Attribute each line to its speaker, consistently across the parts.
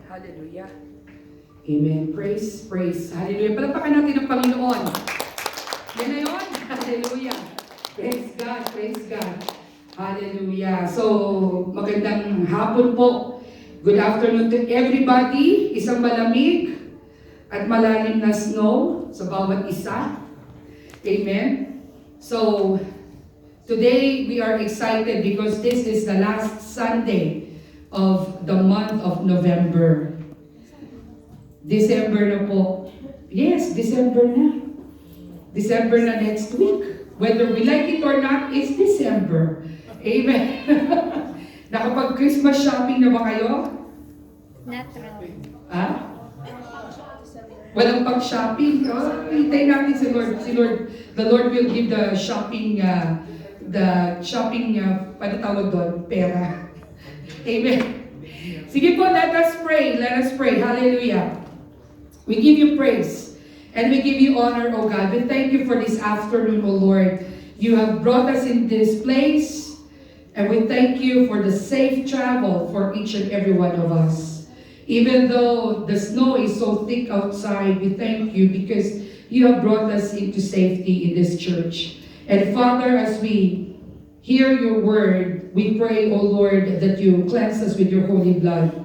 Speaker 1: Hallelujah. Amen. Praise, praise. Hallelujah. Palapakan natin ang Panginoon. Yan na yun. Hallelujah. Praise God, praise God. Hallelujah. So, magandang hapon po. Good afternoon to everybody. Isang malamig at malalim na snow sa bawat isa. Amen. So, today we are excited because this is the last Sunday of the month of November. December na po. Yes, December na. December na next week. Whether we like it or not, it's December. Amen. Nakapag-Christmas shopping na ba kayo?
Speaker 2: Not really.
Speaker 1: Ha? Walang pag-shopping. Oh, hintayin natin si Lord. The Lord will give the shopping, paano tawag doon? Pera. Amen. Sige po, let us pray. Let us pray. Hallelujah. We give you praise and we give you honor, O God. We thank you for this afternoon, O Lord. You have brought us in this place and we thank you for the safe travel for each and every one of us. Even though the snow is so thick outside, we thank you because you have brought us into safety in this church. And Father, as we hear your word, we pray, O Lord, that you cleanse us with your holy blood.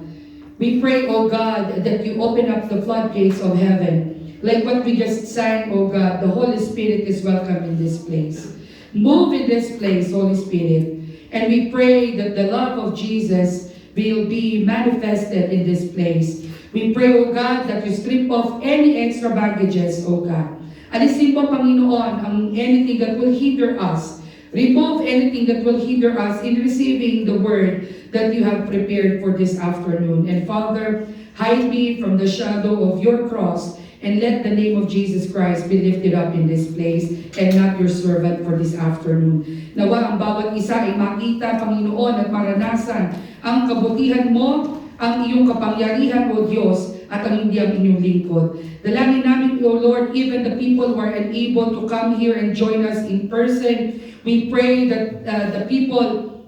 Speaker 1: We pray, O God, that you open up the floodgates of heaven. Like what we just sang, O God, the Holy Spirit is welcome in this place. Move in this place, Holy Spirit. And we pray that the love of Jesus will be manifested in this place. We pray, O God, that you strip off any extra baggages, O God. Alisin po, Panginoon, anything that will hinder us. Remove anything that will hinder us in receiving the word that you have prepared for this afternoon. And Father, hide me from the shadow of your cross and let the name of Jesus Christ be lifted up in this place and not your servant for this afternoon. Nawa ang bawat isa ay makita, Panginoon, at maranasan ang kabutihan mo, ang iyong kapangyarihan, O Diyos, at ang hindi ang inyong lingkod. Dalangin namin, O Lord, even the people who are unable to come here and join us in person, we pray that the people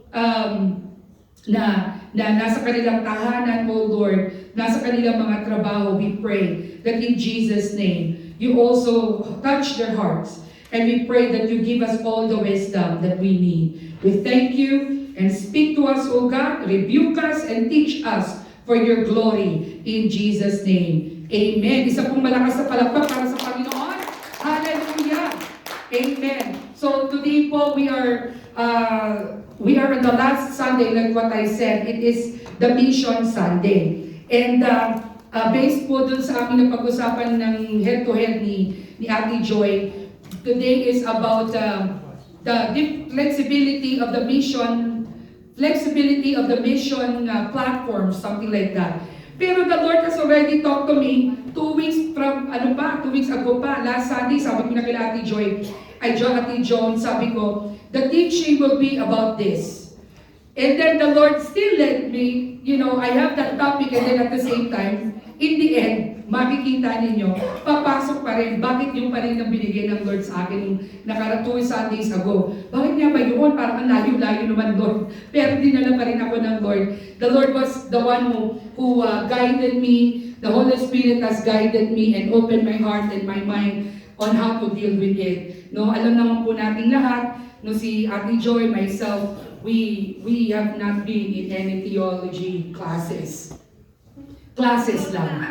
Speaker 1: na nasa kanilang tahanan, O Lord, nasa kanilang mga trabaho, we pray that in Jesus' name, you also touch their hearts. And we pray that you give us all the wisdom that we need. We thank you and speak to us, O God, rebuke us and teach us for your glory in Jesus' name. Amen. Isa pong malakas na palakpak para sa Panginoon. Hallelujah. Amen. So today po we are on the last Sunday, like what I said. It is the Mission Sunday. And based po dun sa aming napag-usapan ng head-to-head ni Ate Joy, today is about the flexibility of the mission platform, something like that. Pero the Lord has already talked to me 2 weeks ago pa, last Sunday, sabi ko na kila Ate Joy, Ate Joan, sabi ko, the teaching will be about this. And then the Lord still led me, I have that topic and then at the same time, in the end, makikita ninyo, papasok pa rin. Bakit yung pa rin ang binigay ng Lord sa akin nung 2 Sundays ago? Bakit nga ba yun? Parang ang layo-layo naman, Lord. Pero dinala pa rin ako ng Lord. The Lord was the one who guided me. The Holy Spirit has guided me and opened my heart and my mind on how to deal with it. Alam naman po natin lahat, si Ate Joy, myself, we have not been in any theology classes. Classes lang.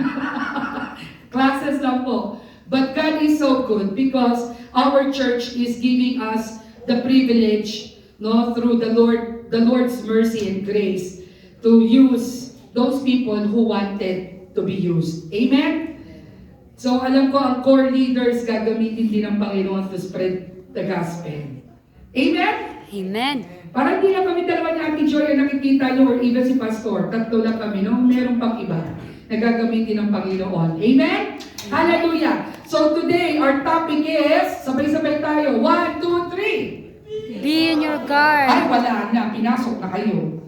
Speaker 1: Classes lang po. But God is so good because our church is giving us the privilege, through the Lord's mercy and grace to use those people who wanted to be used. Amen? So alam ko ang core leaders gagamitin din ng Panginoon to spread the gospel. Amen?
Speaker 2: Amen.
Speaker 1: Parang hindi lang kami dalawa ni Ate Joy ang nakikita nyo or even si Pastor. Tatlo lang kami, meron pang iba na gagamitin ng Panginoon. Amen? Hallelujah! So today, our topic is, sabay-sabay tayo, 1, 2, 3.
Speaker 2: Be on your guard.
Speaker 1: Ay, wala na. Pinasok na kayo.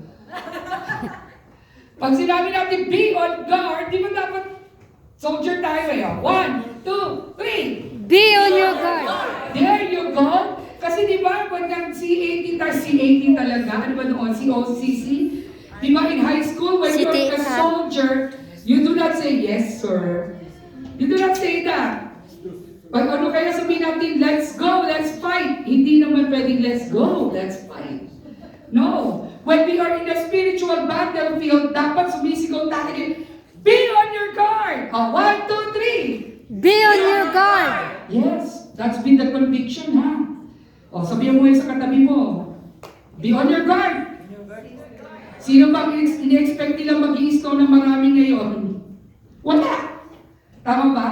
Speaker 1: Pag sinabi natin, be on guard, di ba dapat soldier tayo eh? 1, 2, 3.
Speaker 2: Be on your guard.
Speaker 1: There you go. Kasi di ba, pag C18 talaga, ano ba noon? COCC? Di ba in high school, when you're a soldier, You do not say, yes, sir. You do not say that. Pag ano kaya sabihin natin, let's go, let's fight. Hindi naman pwedeng let's go, let's fight. No. When we are in the spiritual battlefield, dapat sumisigaw tayo, be on your guard. 1, 2, 3.
Speaker 2: Be on your guard.
Speaker 1: Yes, that's been the conviction, ha? Sabihin mo yun sa katabi mo, be on your guard. Sino bang ini-expect nilang mag-i-snow ng marami ngayon? Wala. Tama ba?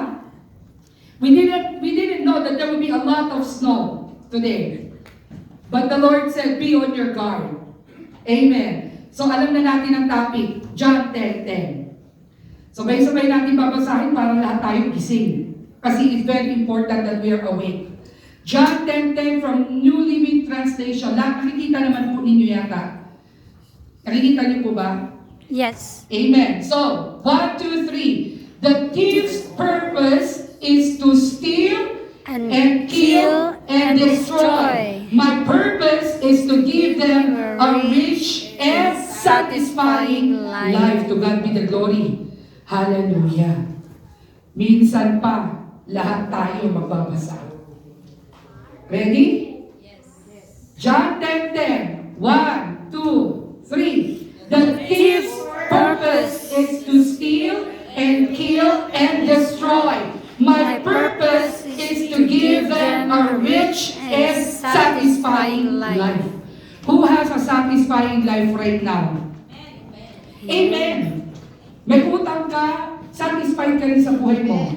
Speaker 1: We didn't know that there would be a lot of snow today. But the Lord said, be on your guard. Amen. So alam na natin ang topic, John 10:10. Sabay-sabay natin babasahin para lahat tayo gising. Kasi it's very important that we are awake. John 10:10 from New Living Translation. Nakikita naman po ninyo yata. Nakikita niyo po ba?
Speaker 2: Yes.
Speaker 1: Amen. So, 1, 2, 3. The thief's purpose is to steal and kill and destroy. My purpose is to give them a rich and satisfying life. To God be the glory. Hallelujah. Minsan pa, lahat tayo magbabasa. Ready? Yes. John 10:10. 1, 2, 3. The thief's purpose is to steal and kill and destroy. My purpose is to give them a rich and satisfying life. Who has a satisfying life right now? Amen. May utang ka, satisfied ka rin sa buhay mo.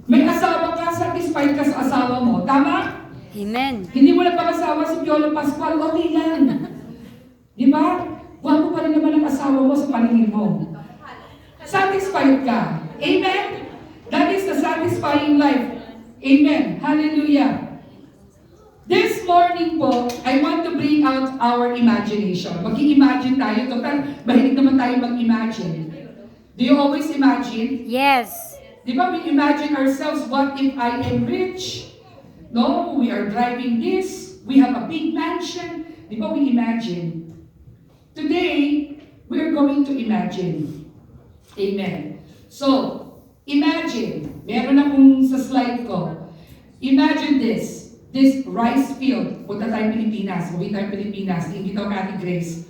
Speaker 1: May asawa ka, satisfied ka sa asawa mo. Tama?
Speaker 2: Amen.
Speaker 1: Hindi mo na pang-asawa si Piolo Pascual, okay lang. Di ba? Gwapo pa rin naman ang asawa mo sa paningin mo. Satisfied ka. Amen? That is the satisfying life. Amen. Hallelujah. This morning po, I want to bring out our imagination. Mag-i-imagine tayo. Total, mahilig naman tayo mag-imagine. Do you always imagine?
Speaker 2: Yes.
Speaker 1: Di ba, we imagine ourselves, what if I am rich? No, we are driving this. We have a big mansion. Di ba, we imagine. Today, we are going to imagine. Amen. So, imagine, meron akong sa slide ko. Imagine this rice field. Punta tayo Pilipinas. Uwi tayo Pilipinas. Imbitaw ka Ate Grace.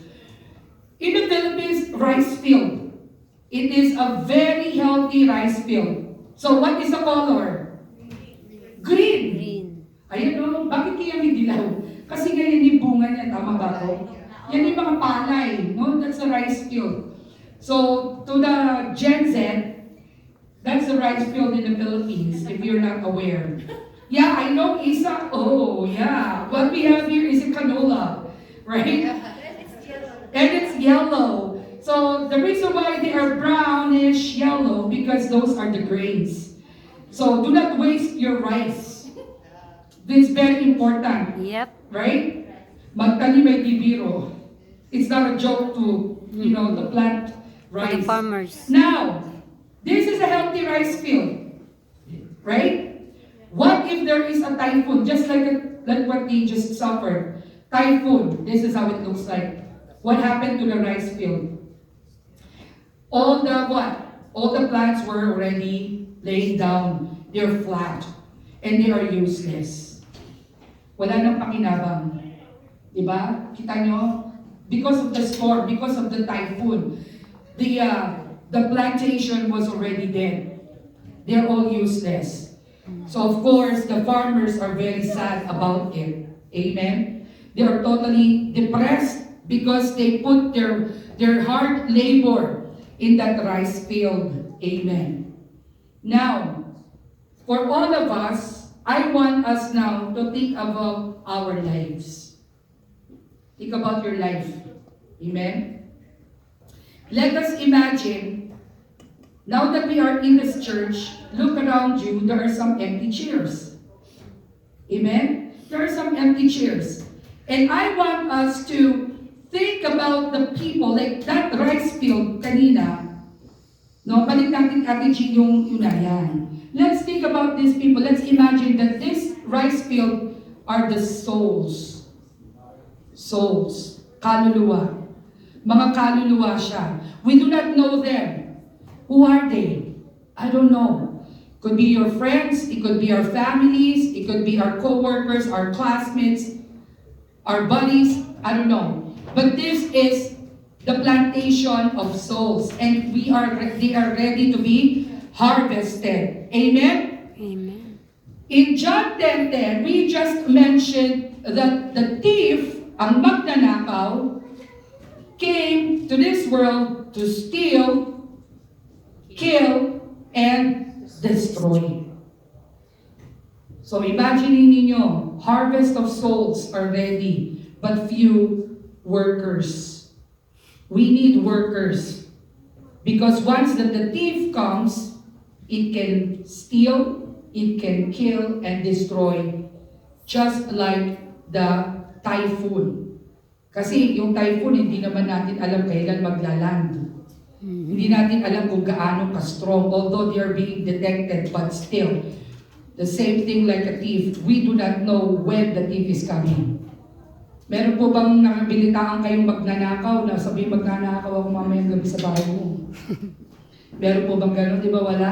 Speaker 1: In the Philippines, rice field. It is a very healthy rice field. So what is the color? Green.
Speaker 2: Green.
Speaker 1: Ayan o, bakit kaya may dilaw? Kasi ganyan yung bunga niya, tama ba ko? Yan yung mga palay, no? That's a rice field. So, to the Gen Z, that's the rice field in the Philippines, if you're not aware. Yeah, I know Isa. Oh, yeah. What we have here is a canola, right? And it's yellow. So, the reason why they are brownish yellow, because those are the grains. So, do not waste your rice. This is very important.
Speaker 2: Yep.
Speaker 1: Right? Magtanim ay bibiro. It's not a joke to, to plant
Speaker 2: For
Speaker 1: rice.
Speaker 2: the farmers.
Speaker 1: Now, this is a healthy rice field. Right? What if there is a typhoon, just like what they just suffered? Typhoon, this is how it looks like. What happened to the rice field? All the plants were already laying down. They're flat. And they are useless. Wala nang pakinabang. Diba? Kita nyo? Because of the storm, because of the typhoon, the plantation was already dead. They're all useless. So of course, the farmers are very sad about it. Amen? They are totally depressed because they put their hard labor in that rice field. Amen. Now, for all of us, I want us now to think about our lives. Think about your life. Amen? Let us imagine, now that we are in this church, look around you, there are some empty chairs. Amen? There are some empty chairs. And I want us to think about the people, like that rice field kanina. No, balik natin Ate Jean yung yan. Let's think about these people. Let's imagine that this rice field are the souls. Souls. Kaluluwa. Mga kaluluwa siya. We do not know them. Who are they? I don't know. Could be your friends, it could be our families, it could be our co-workers, our classmates, our buddies, I don't know. But this is the plantation of souls, and they are ready to be harvested. Amen?
Speaker 2: Amen.
Speaker 1: In John 10:10, we just mentioned that the thief, ang magnanakaw, came to this world to steal, kill, and destroy. So imagine ninyo, harvest of souls are ready, but few workers. We need workers. Because once that the thief comes, it can steal, it can kill, and destroy. Just like the typhoon. Kasi yung typhoon, hindi naman natin alam kailan maglaland. Hindi natin alam kung gaano ka-strong, although they are being detected, but still, the same thing like a thief, we do not know when the thief is coming. Meron po bang nakabilitaan kayong magnanakaw na sabi magnanakaw ako mamayang gabi sa bahay mo? Meron po bang gano'n? Di ba wala?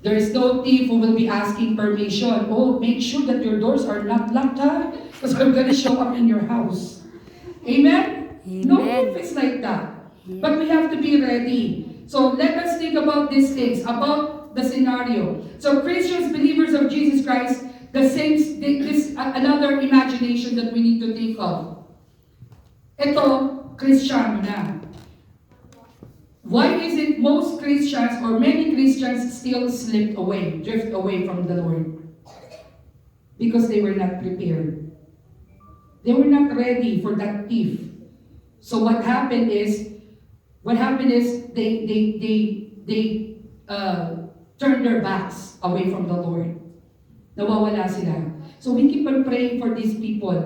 Speaker 1: There is no thief who will be asking permission. Oh, make sure that your doors are not locked, ha? Because I'm gonna show up in your house. Amen? No thief is like that. But we have to be ready. So let us think about these things, about the scenario. So Christians, believers of Jesus Christ, this another imagination that we need to think of. Ito, Kristiyano na. Why is it most Christians or many Christians still drift away from the Lord? Because they were not prepared. They were not ready for that thief. So what happened is they turned their backs away from the Lord. Nawawala sila. So we keep on praying for these people.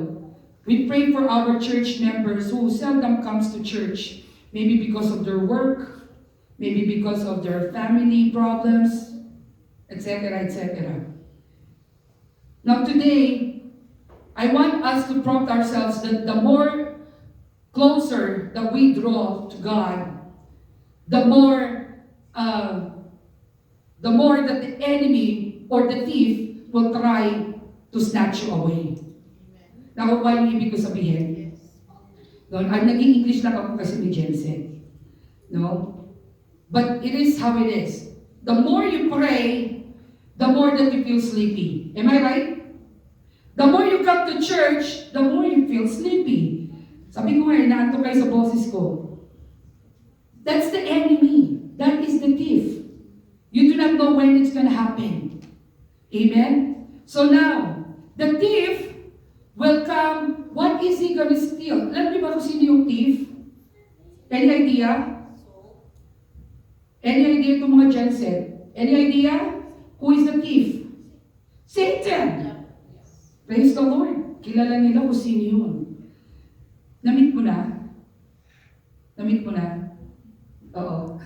Speaker 1: We pray for our church members who seldom comes to church. Maybe because of their work, maybe because of their family problems, etc., etc. Now today, I want us to prompt ourselves that the more closer that we draw to God, the more that the enemy or the thief will try to snatch you away. Nakukuha yung ibig ko sabihin? No, naging English lang ako kasi ni Jensen. No? But it is how it is. The more you pray, the more that you feel sleepy. Am I right? The more you come to church, the more you feel sleepy. Sabi ko nga, inaanto kayo sa boses ko. That's the enemy. That is the thief. You do not know when it's gonna happen. Amen? So now, the thief will come. What is he gonna steal? Alam niyo ba kung sino yung thief? Any idea? Any idea itong mga Jensen? Any idea? Who is the thief? Satan! Praise the Lord. Kilala nila kung sino yun. Namit mo na? Namit mo na? Oo.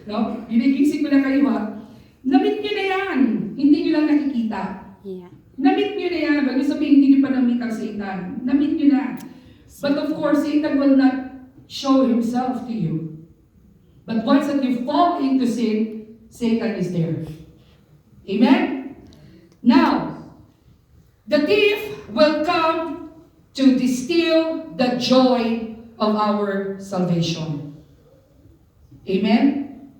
Speaker 1: No? Ginigising ko na kayo ha. Namit nyo na yan. Hindi nyo lang nakikita.
Speaker 2: Yeah.
Speaker 1: Namit nyo na yan. Bago sabihin, hindi nyo pa namit ang Satan. Namit nyo na. But of course, Satan will not show himself to you. But once that you fall into sin, Satan is there. Amen? Now, the thief will come to distill the joy of our salvation. Amen?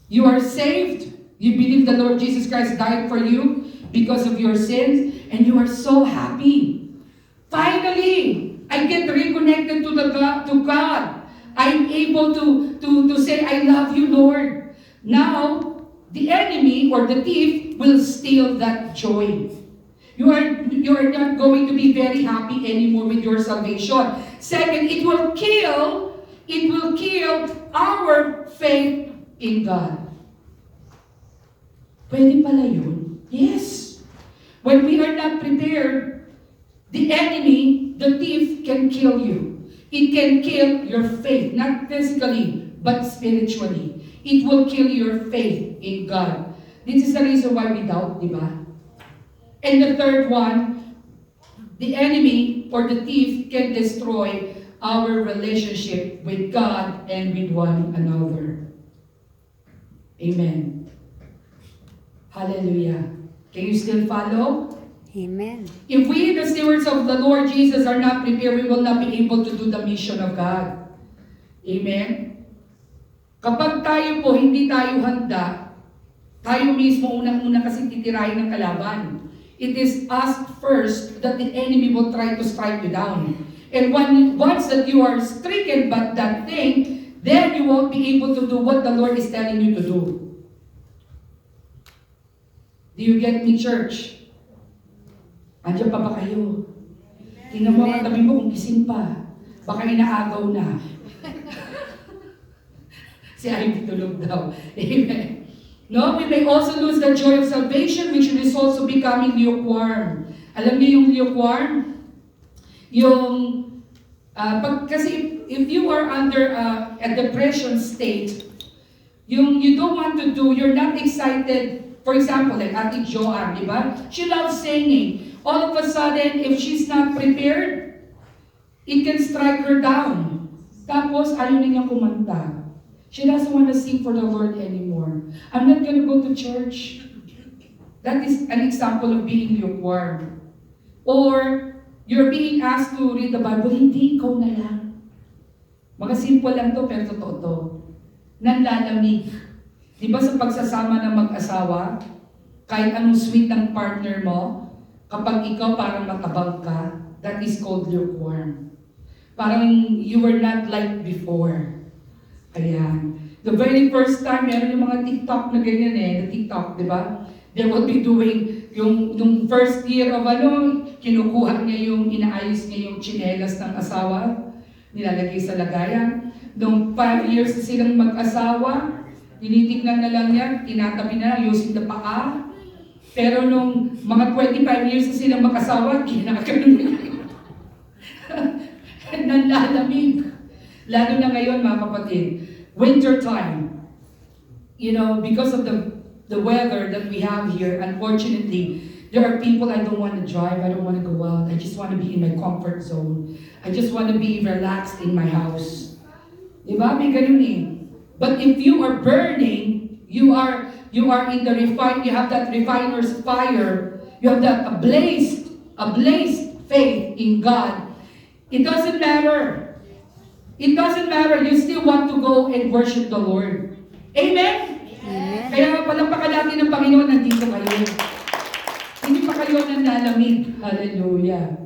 Speaker 1: You are saved. You believe the Lord Jesus Christ died for you because of your sins, and you are so happy. Finally, I get reconnected to God. I'm able to say, I love you, Lord. Now, the enemy or the thief will steal that joy. You are not going to be very happy anymore with your salvation. Second, it will kill our faith in God. Pwede pala yun? Yes. When we are not prepared, the enemy, the thief, can kill you. It can kill your faith, not physically, but spiritually. It will kill your faith in God. This is the reason why we doubt, di ba? And the third one, the enemy or the thief can destroy our relationship with God and with one another. Amen. Hallelujah. Can you still follow?
Speaker 2: Amen.
Speaker 1: If we, the stewards of the Lord Jesus, are not prepared, we will not be able to do the mission of God. Amen? Kapag tayo po, hindi tayo handa, tayo mismo unang-una kasi titirahin ng kalaban. It is us first that the enemy will try to strike you down. And once that you are stricken by that thing, then you won't be able to do what the Lord is telling you to do. Do you get me, church? Andiyan pa ba kayo? Tingnan mo ang katabi mo kung gising pa. Baka inaagaw na. Si Ivy tulog daw. Amen. No, we may also lose the joy of salvation, which results to becoming lukewarm. Alam niyo yung lukewarm? Yung, kasi if you are under a depression state, yung you don't want to do, you're not excited. For example, like Ate Joanne, di ba? She loves singing. All of a sudden, if she's not prepared, it can strike her down. Tapos, ayaw niya kumanta. She doesn't want to sing for the Lord anymore. I'm not going to go to church. That is an example of being lukewarm. Or, you're being asked to read the Bible, hindi, ikaw na lang. Mga simple lang to, pero totoo to. Nanlalamig. Di ba sa pagsasama ng mag-asawa, kahit anong sweet ng partner mo, kapag ikaw parang matabang ka, that is called lukewarm. Parang you were not like before. Ayan. The very first time, meron yung mga TikTok na ganyan na TikTok, di ba? They will be doing, yung first year of kinukuha niya yung, inaayos niya yung tsinelas ng asawa, nilalagay sa lagayan. Nung 5 years na silang mag-asawa, tinitignan na lang niya, tinatabi na, using the paa. Pero nung mga 25 years na silang mag-asawa, ginaganon niya. Nanlalamig. Lalo na ngayon, mga kapatid, winter time. You know, because of the weather that we have here, unfortunately, there are people I don't want to drive, I don't want to go out, I just want to be in my comfort zone. I just want to be relaxed in my house. Diba? May ganun eh. But if you are burning, you are in the refine, you have that refiner's fire, you have that ablaze faith in God. It doesn't matter. It doesn't matter. You still want to go and worship the Lord. Amen?
Speaker 2: Amen.
Speaker 1: Kaya palampakan natin ng Panginoon, nandito kayo. Hindi pa kayo nanlalamig. Hallelujah.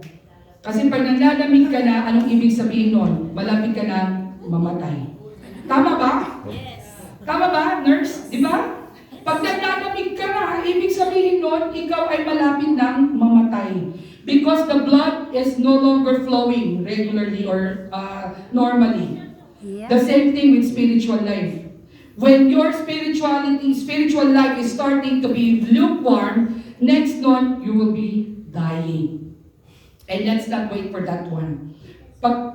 Speaker 1: Kasi pag nanlalamig ka na, anong ibig sabihin nun? Malapit ka na mamatay. Tama ba? Yes. Tama ba, nurse? Di ba? Pag nanlalamig ka na, ibig sabihin nun, ikaw ay malapit ng mamatay. Because the blood is no longer flowing regularly or normally.
Speaker 2: Yeah.
Speaker 1: The same thing with spiritual life. When your spiritual life is starting to be lukewarm, next one, you will be dying. And let's not wait for that one.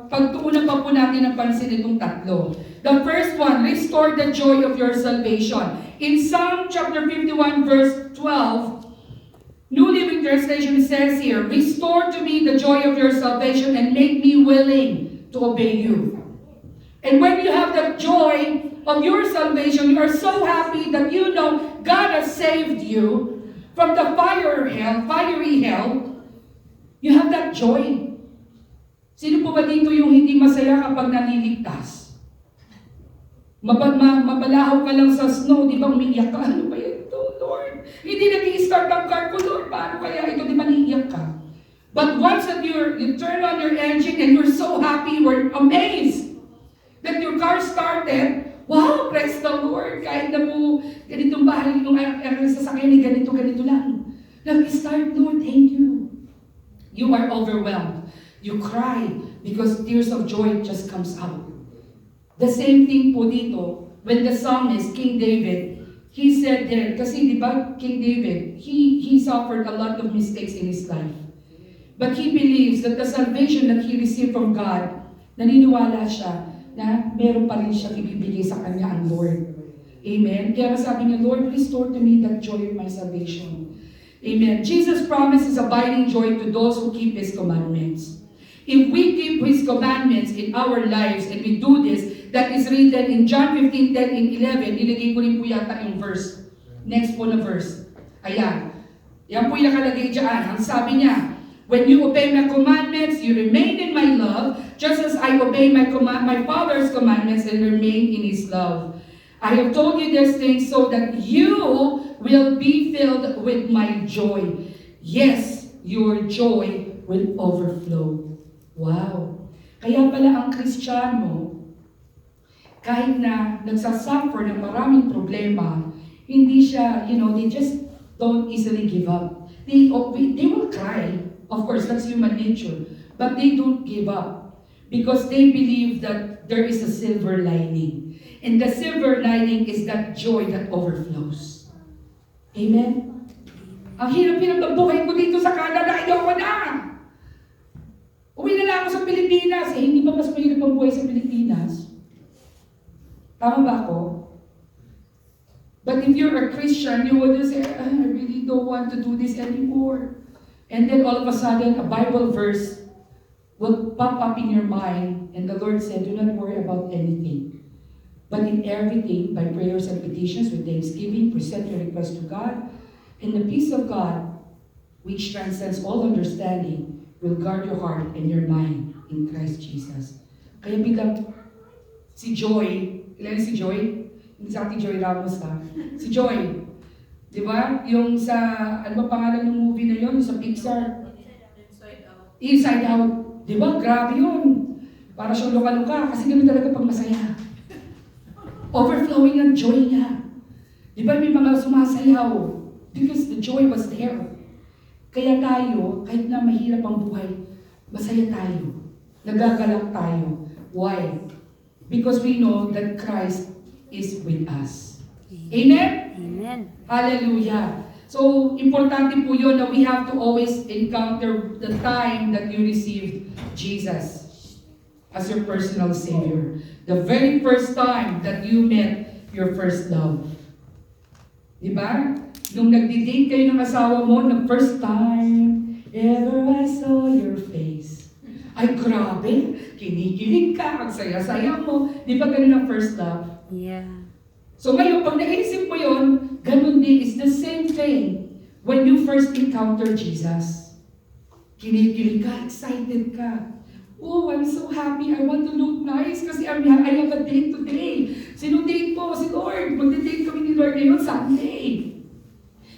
Speaker 1: Pagtuunan pa po natin ang pansin itong tatlo. The first one, restore the joy of your salvation. In Psalm chapter 51 verse 12, New Living Translation says here, restore to me the joy of your salvation and make me willing to obey you. And when you have the joy of your salvation, you are so happy that you know God has saved you from the fiery hell. You have that joy. Sino po ba dito yung hindi masaya kapag naliligtas? Mabalahaw ka lang sa snow, di ba umiiyak ka? Ano ba yan ito, Lord? Hindi nag-i-start ang car ko, Lord. Paano kaya ito? Di ba naiiyak ka? But once that you turn on your engine and you're so happy, we're amazed that your car started. Wow, praise the Lord. Kahit na po ganitong bahay, yung sasakyan, ganito lang. Nag-start, Lord, thank you. You are overwhelmed. You cry because tears of joy just comes out. The same thing po dito, when the psalmist, King David, he said there, kasi di ba, King David, he suffered a lot of mistakes in his life. But he believes that the salvation that he received from God, naniniwala siya na meron pa rin siya ibibigay sa kanya ang Lord. Amen? Kaya sabi niya, Lord, restore to me that joy of my salvation. Amen. Jesus promises abiding joy to those who keep His commandments. If we keep His commandments in our lives and we do this, that is written in John 15:10 and 11. Nilagay ko rin po yata yung verse. Next po na verse. Ayan. Yan po yung nakalagay dyan. Ang sabi niya, when you obey my commandments, you remain in my love, just as I obey my Father's commandments and remain in His love. I have told you these things so that you will be filled with my joy. Yes, your joy will overflow. Wow. Kaya pala ang Kristiyano, kahit na nagsasuffer ng maraming problema, hindi siya, they just don't easily give up. They will cry. Of course, that's human nature. But they don't give up. Because they believe that there is a silver lining. And the silver lining is that joy that overflows. Amen? Ang hirap-hirap ng buhay ko dito sa Canada, ayoko na! Uwi na lang ako sa Pilipinas. Hindi ba mas mahirap ang buhay sa Pilipinas? Tama ba ako? But if you're a Christian, you would say, I really don't want to do this anymore. And then all of a sudden, a Bible verse will pop up in your mind, and the Lord said, do not worry about anything. But in everything, by prayers and petitions with thanksgiving, present your request to God, and the peace of God, which transcends all understanding, will guard your heart and your mind in Christ Jesus. Kaya biglang, si Joy, ilan si Joy? Hindi sa ating Joy Ramos ha. Si Joy, di ba? Yung sa, ano ba pangalan ng movie na yun? Sa Pixar? Inside Out. Di ba? Grabe yun. Para siyang luka-luka. Kasi ganoon talaga pag masaya. Overflowing ang joy niya. Di ba may mga sumasayaw? Because the joy was there. Kaya tayo, kahit na mahirap ang buhay, masaya tayo. Nagagalak tayo. Why? Because we know that Christ is with us. Amen?
Speaker 2: Amen.
Speaker 1: Hallelujah. So, importante po yun na we have to always encounter the time that you received Jesus as your personal Savior. The very first time that you met your first love. Diba? Nung nagdi-date kayo ng asawa mo, the first time ever I saw your face. Ay, grabe! Kinikilig ka, ang saya-saya mo. Di ba ganun ang first love?
Speaker 2: Yeah.
Speaker 1: So ngayon, pag naisip mo yun, ganun din, it's the same thing when you first encounter Jesus. Kinikilig ka, excited ka. Oh, I'm so happy, I want to look nice kasi I have a date today. Sino date po? Si Lord. Magde-date kami ni Lord ngayon, Sunday.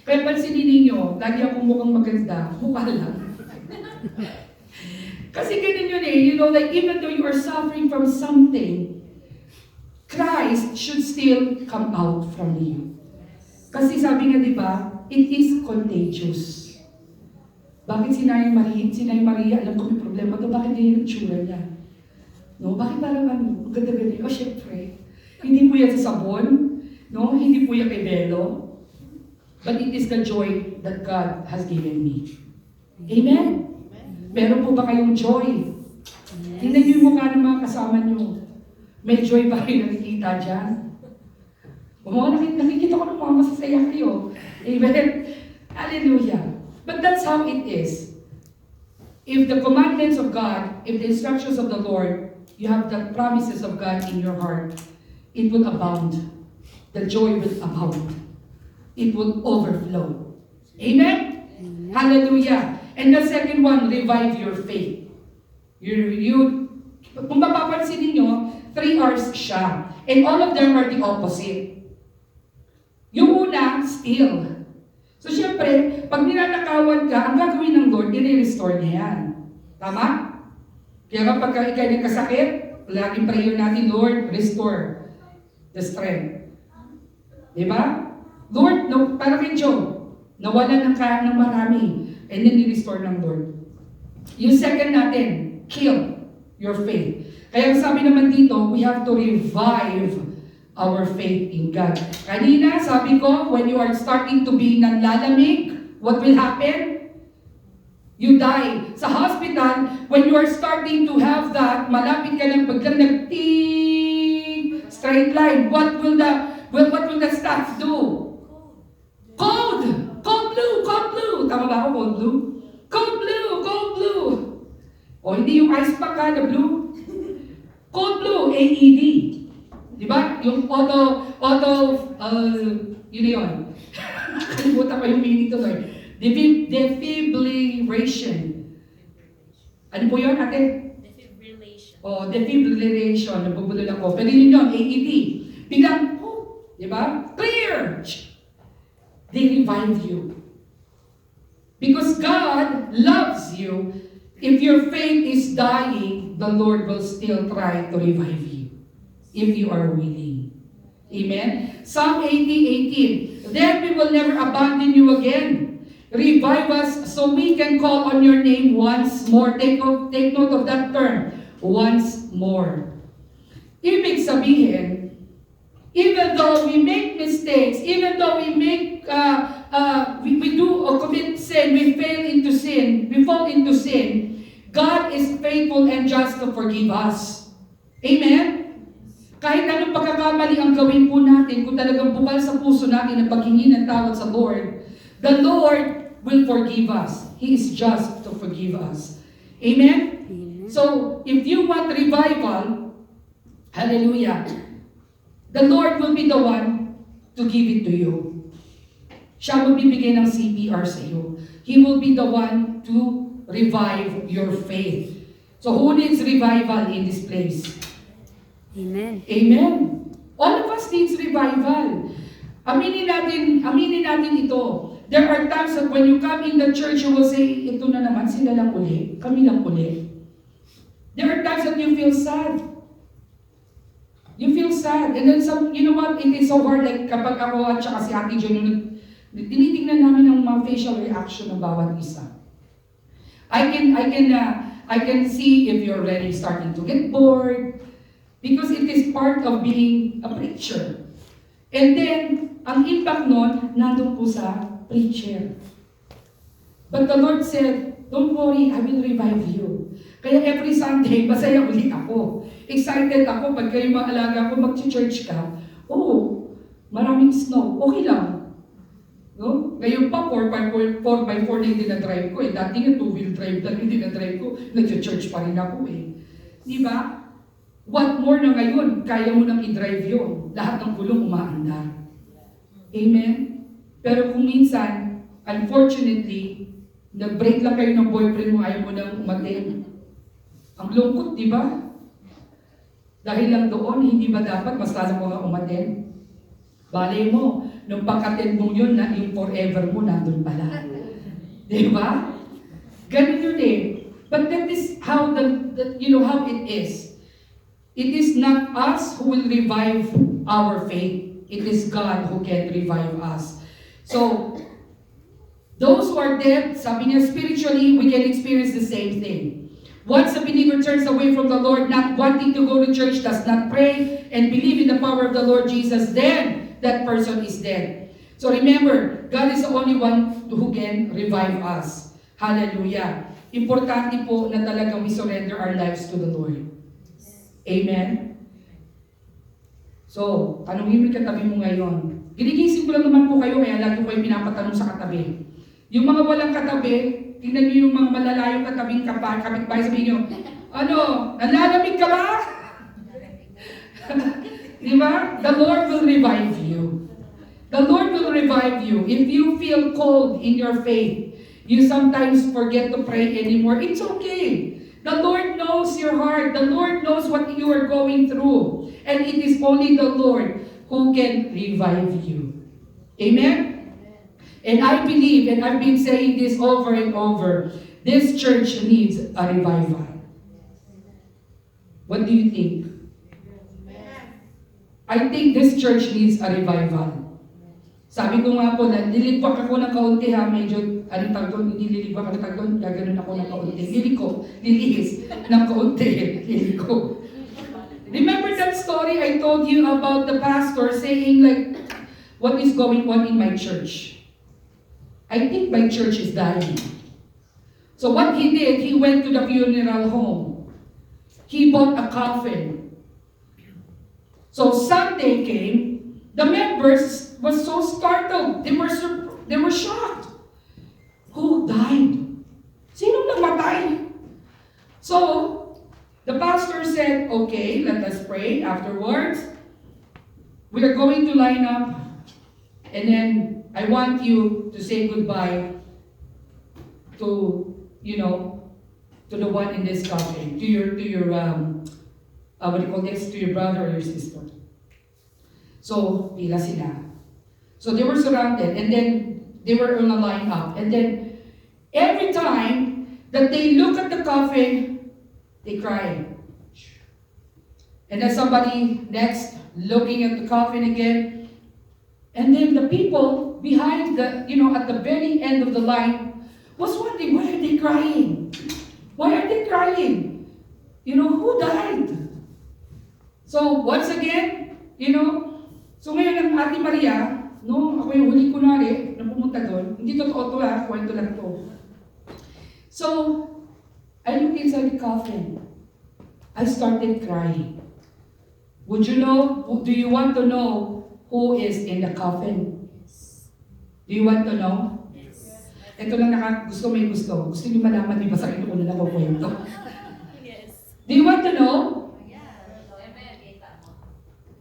Speaker 1: Kaya pansinin ninyo, lagi akong mukhang maganda, mukha lang. Kasi ganun yun like even though you are suffering from something, Christ should still come out from you. Kasi sabi nga, di ba, it is contagious. Bakit si Nay Maria, alam ko may problema to, bakit ganyan yung tsura niya? No, bakit parang ganda-ganda? Syempre, hindi po yan sa sabon, no? Hindi po yan kay Belo. But it is the joy that God has given me. Amen? Meron po ba kayong joy? Tingnan niyo yung mukha ng mga kasama niyo. May joy ba kayo nakikita dyan? Nakikita ko ng mga masasaya kayo. Amen? Hallelujah. But that's how it is. If the commandments of God, if the instructions of the Lord, you have the promises of God in your heart, it will abound. The joy will abound. It will overflow. Amen?
Speaker 2: Amen.
Speaker 1: Hallelujah. And the second one, revive your faith. Kung mapapansin ninyo, 3 R's siya. And all of them are the opposite. Yung una, still. So syempre, pag ninanakawan ka, ang gagawin ng Lord, i-restore niya yan. Tama? Kaya kapag ikay nagkasakit, laging prayer natin, Lord, restore the strength. Diba? Lord, para kay Job, nawalan ng marami, and then i-restore ng Lord. Yung second natin, kill your faith. Kaya sabi naman dito, we have to revive our faith in God. Kanina, sabi ko, when you are starting to be nanlalamig, what will happen? You die. Sa hospital, when you are starting to have that, malapit ka lang biglang nag-ting, straight line, what will the staff do? Cold blue. Tama ba ako, cold blue? Cold blue. O hindi yung ice ka na blue? Code blue, AED. Di ba? Yung yun na yun. Kalimutan ko yung meaning to Lord. Defibrillation. Ano po yun, ate?
Speaker 3: Defibrillation.
Speaker 1: Defibrillation. Nabubulol ako. Pero yun yun, AED. Biglang, di ba? Clear! They revive you. Because God loves you. If your faith is dying, the Lord will still try to revive you. If you are willing. Amen? Psalm 80:18. Then we will never abandon you again. Revive us so we can call on your name once more. Take note of that term. Once more. Ibig sabihin, even though we make mistakes, even though we make, we do or commit sin, we fall into sin, God is faithful and just to forgive us. Amen? Kahit anong pagkakamali ang gawin po natin, kung talagang bukal sa puso natin ang paghingi ng tawad sa Lord, the Lord will forgive us. He is just to forgive us. Amen? So, if you want revival, hallelujah, the Lord will be the one to give it to you. Siya magbibigay ng CPR sa iyo. He will be the one to revive your faith. So who needs revival in this place?
Speaker 2: Amen.
Speaker 1: Amen. All of us needs revival. Aminin natin ito. There are times that when you come in the church, you will say, ito na naman, sila lang uli. Kami lang uli. There are times that you feel sad. You feel sad. And then you know what? It is so hard. Like kapag ako at saka si Ate John, tinitingnan namin ang mga facial reaction ng bawat isa. I can see if you're already starting to get bored because it is part of being a preacher. And then, ang impact nun, nandun po sa preacher. But the Lord said, don't worry, I will revive you. Kaya every Sunday, masaya ulit ako. Excited ako pag kayo mga alaga ko, mag-church ka. Oh, maraming snow. Okay lang. No? Ngayon pa, 4x4 na yung dinadrive ko. Dati nga 2-wheel drive lang yung dinadrive ko. Nag-church pa rin ako eh. Di ba? What more na ngayon, kaya mo nang i-drive yun. Lahat ng gulong umaandar. Amen? Pero kung minsan, unfortunately, nag-break lang kayo ng boyfriend mo, ayaw mo nang umatin. Ang lungkot, di ba? Dahil lang doon, hindi ba dapat mas lalo mo nga umatin? Balay mo, nung pag-attend mo yun, na yung forever mo, nandun pala. Di ba? Ganun yun eh. But that is how how it is. It is not us who will revive our faith. It is God who can revive us. So, those who are dead, sabi niya, spiritually, we can experience the same thing. Once a believer turns away from the Lord, not wanting to go to church, does not pray, and believe in the power of the Lord Jesus, then that person is dead. So remember, God is the only one who can revive us. Hallelujah. Importante po na talagang we surrender our lives to the Lord. Amen? So, tanungin mo yung katabi mo ngayon. Ginigising ko lang naman po kayo, kaya lagi ko kayo pinapatanong sa katabi. Yung mga walang katabi, tingnan nyo yung mga malalayong katabing kapitbahay, sabihin nyo, nalalamig ka ba? Di ba? The Lord will revive you. The Lord will revive you. If you feel cold in your faith, you sometimes forget to pray anymore, it's okay. The Lord knows your heart. The Lord knows what you are going through. And it is only the Lord who can revive you. Amen? And I believe, and I've been saying this over and over, this church needs a revival. What do you think? I think this church needs a revival. Sabi ko nga po, nililiwak ako ng kaunti ha, medyo, nililiwak ako ng kaunti, gaganon ako ng kaunti. Nilihis ng kaunti, liliko. Remember that story I told you about the pastor saying like, what is going on in my church? I think my church is dying. So what he did, he went to the funeral home. He bought a coffin. So Sunday came, the members were so startled. They were shocked. Who died? Sinong namatay? So, The pastor said, okay, let us pray. Afterwards, we are going to line up, and then I want you to say goodbye to, to the one in this coffin, to your what do you call this, to your brother or your sister. So, pila sila. So they were surrounded, and then they were on a line up, and then every time that they look at the coffin, they cry. And then somebody next looking at the coffin again. And then the people behind at the very end of the line was wondering, why are they crying? Why are they crying? Who died? So once again, so ngayon ang Ate Maria, ako yung huli kunwari na pumunta doon. Hindi totoo to kwento lang to. So, I looked inside the coffin. I started crying. Do you want to know who is in the coffin? Do you want to know?
Speaker 3: Yes.
Speaker 1: Ito lang gusto Gusto niyo malaman, di ba sa inyo ko na nakukwento?
Speaker 3: Yes.
Speaker 1: Do you want to know?
Speaker 3: Amen.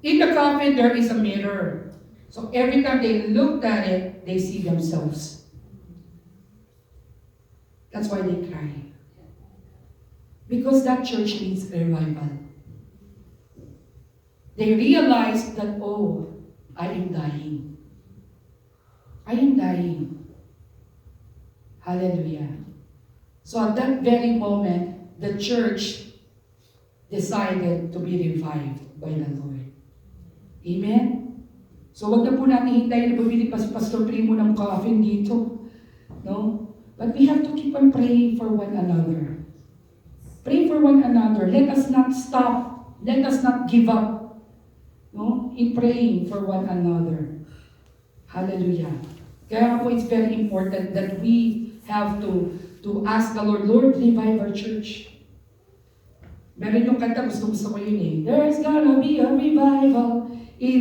Speaker 1: In the coffin, there is a mirror. So every time they looked at it, they see themselves. That's why they cry. Because that church needs a revival. They realized that, I am dying. I am dying. Hallelujah. So at that very moment, the church decided to be revived by the Lord. Amen? So wag na po natin hintayin na bumili pa si Pastor Primo ng coffin dito. No? But we have to keep on praying for one another. Pray for one another. Let us not stop. Let us not give up. No? In praying for one another. Hallelujah. Kaya po it's very important that we have to ask the Lord, revive our church. Meron yung kanta, gusto ko yun eh. There's gonna be a revival